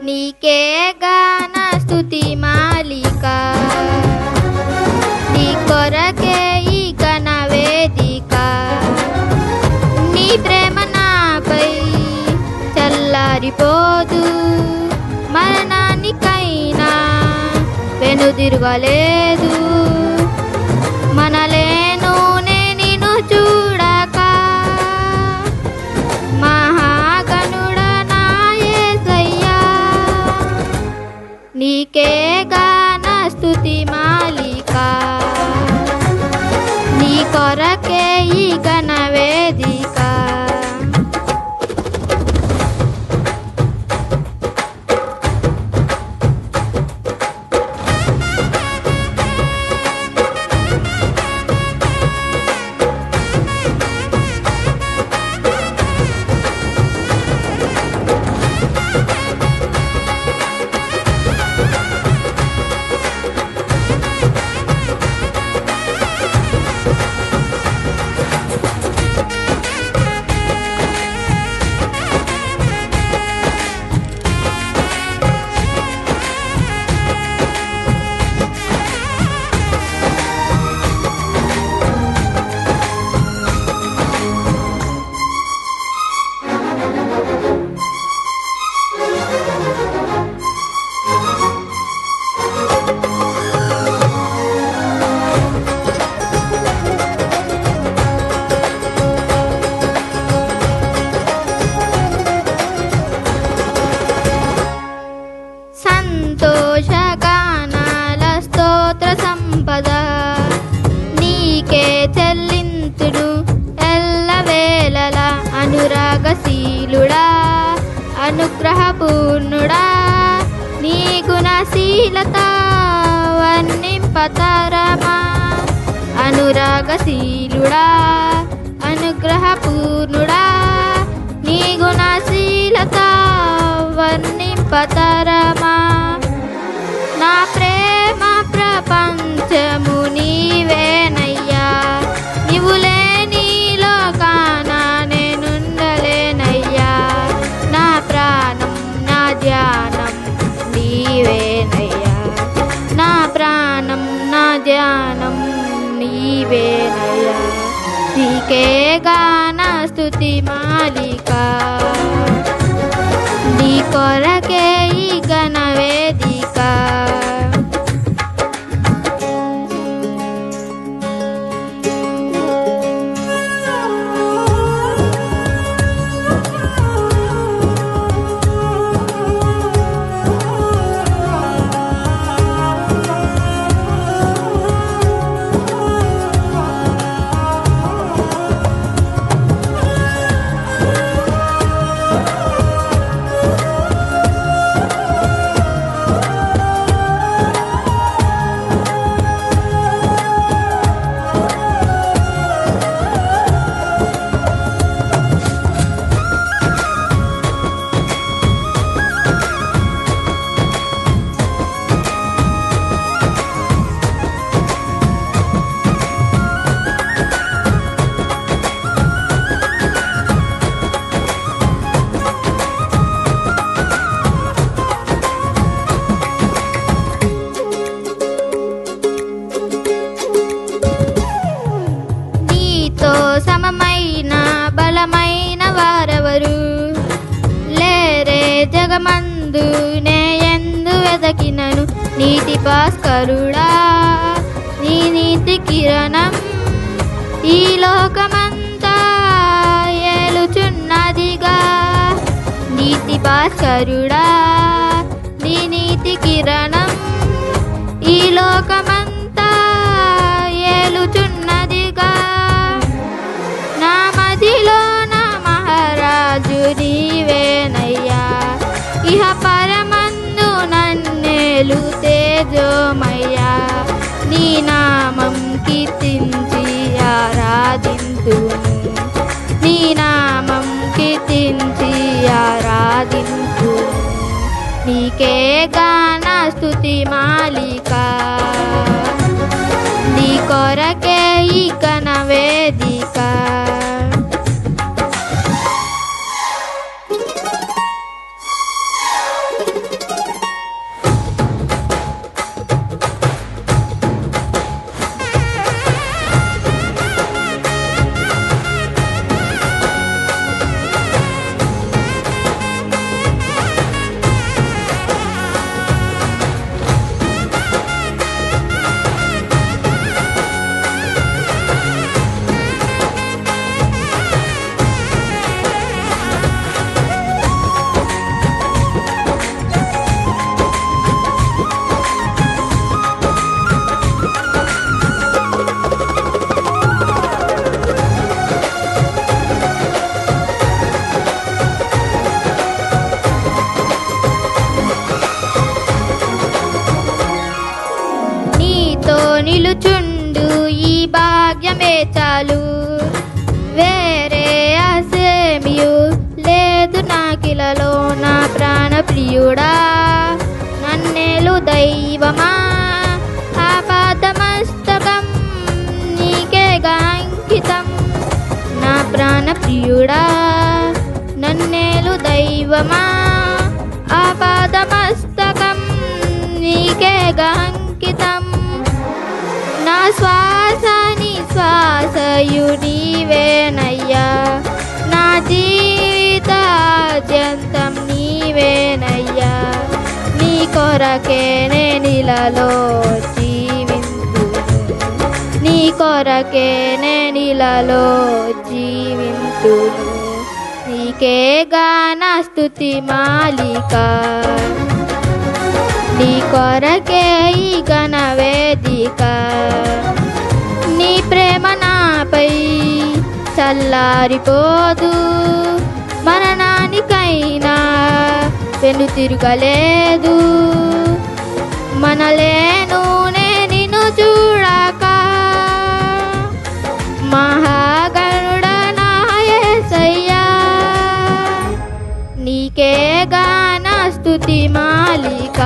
నీకే గాన స్తుతి మాలిక, నీ కొరకే ఈ ఘన వేదిక. నీ ప్రేమ నాపై చల్లారిపోదు, మరణానికైనా వెనుదిరగలేదు. మనలేను నిన్ను చూడక, మహాగణుడా నా యేసయ్యా. నీకే గాన స్తుతి మాలిక, నీ కొరకే ఈ ఘన వేదిక. సంతోషగానాల స్తోత్ర సంపద నీకే చెల్లింతుడు ఎల్లవేళలా. అనురాగశీలుడా, అనుగ్రహపూర్ణుడా, నీ గుణశీలత వర్ణింపతరమా. అనురాగశీలుడా, అనుగ్రహపూర్ణుడా, నీ గుణశీలత వర్ణింపతరమా. నా ప్రేమ ప్రపంచము నీవేనయ్యా, నీవు లేని లోకాన నేనుండలేనయ్యా. నా ప్రాణం నా ధ్యానం నీవేనయ్యా, నా ప్రాణం నా ధ్యానం నీవేనయ్యా. నీకే గాన స్తుతి మాలిక, నీ కొరకే ఈ ఘన వేదిక. సమమైన బలమైన వారెవరు లేరే జగమందు. నే ఎందు వెదకినను నీతి భాస్కరుడా, నీ నీతి కిరణం ఈ లోకమంతా ఏలుచున్నదిగా. నీతి భాస్కరుడా, నీ నీతి కిరణం సోమయ్యా నీ నామం కీర్తించి ఆరాధింతును నీ నామం కీర్తించి ఆరాధింతును నీకే గాన స్తుతి మాలిక నీ కొరకే ఈ ఘన వేదిక నిలుచుండు ఈ భాగ్యమే చాలు వేరే ఆశేమియు లేదు నాకిలలో నా ప్రాణ ప్రియుడా నన్నేలు దైవమా ఆపాదమస్తకం నీకేగా అంకితం నా ప్రాణ ప్రియుడా నన్నేలు దైవమా ఆపాదమస్తకం నీకేగా అంకితం నా శ్వాస నిశ్వాసయు నీవేనయ్యా నా జీవితాద్యంతం నీవేనయ్యా నీ కొరకే నేనిలలో జీవింతును నీ కొరకే నేనిలలో జీవింతును నీకే గాన స్తుతి మాలిక నీ కొరకే ఈ ఘన వేదిక నీ ప్రేమ నాపై చల్లారిపోదు మరణానికైనా వెను తిరగలేదు మనలేను నిన్ను చూడక మహాగణుడ నా యేసయ్యా నీకే గాన స్తుతి మాలిక